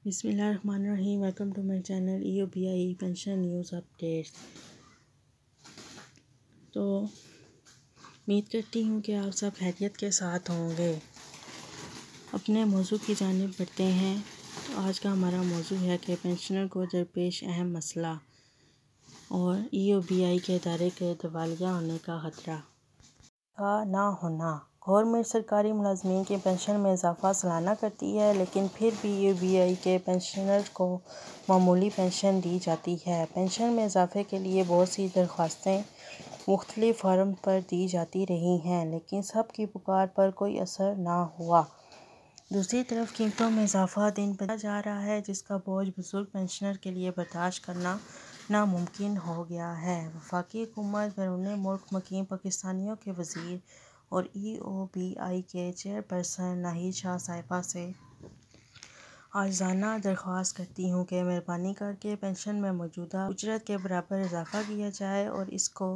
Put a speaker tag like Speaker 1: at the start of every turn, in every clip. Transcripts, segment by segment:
Speaker 1: بسم اللہ الرحمن الرحیم۔ Welcome to my channel EOBI pension news updates. تو امید کرتی ہوں کہ آپ سب خیریت کے ساتھ ہوں گے۔ اپنے موضوع کی جانب بڑھتے ہیں۔ تو آج کا ہمارا موضوع ہے کہ پینشنر کو درپیش اہم مسئلہ اور EOBI کے ادارے کے دیوالیہ ہونے کا خطرہ کا نہ ہونا۔ گورنمنٹ سرکاری ملازمین کی پینشن میں اضافہ سالانہ کرتی ہے، لیکن پھر بھی EOBI کے پینشنرز کو معمولی پینشن دی جاتی ہے۔ پینشن میں اضافے کے لیے بہت سی درخواستیں مختلف فارم پر دی جاتی رہی ہیں، لیکن سب کی پکار پر کوئی اثر نہ ہوا۔ دوسری طرف قیمتوں میں اضافہ دن بدن جا رہا ہے، جس کا بوجھ بزرگ پینشنر کے لیے برداشت کرنا ناممکن ہو گیا ہے۔ وفاقی حکومت بیرون ملک مقیم پاکستانیوں کے وزیر اور EOBI کے چیئرپرسن ناہید شاہ صاحبہ سے عاجزانہ درخواست کرتی ہوں کہ مہربانی کر کے پینشن میں موجودہ اجرت کے برابر اضافہ کیا جائے اور اس کو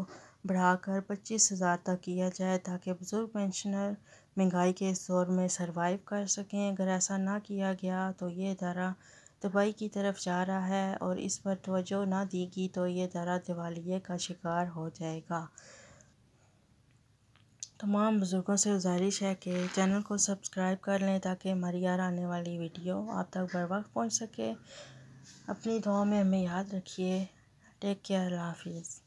Speaker 1: بڑھا کر 25,000 تک کیا جائے، تاکہ بزرگ پینشنر مہنگائی کے اس دور میں سروائیو کر سکیں۔ اگر ایسا نہ کیا گیا تو یہ ادارہ تباہی کی طرف جا رہا ہے، اور اس پر توجہ نہ دی گئی تو یہ ادارہ دیوالیے کا شکار ہو جائے گا۔ تمام بزرگوں سے گزارش ہے کہ چینل کو سبسکرائب کر لیں تاکہ ہماری ہر آنے والی ویڈیو آپ تک بر وقت پہنچ سکے۔ اپنی دعاؤں میں ہمیں یاد رکھیے۔ Take care. اللہ حافظ۔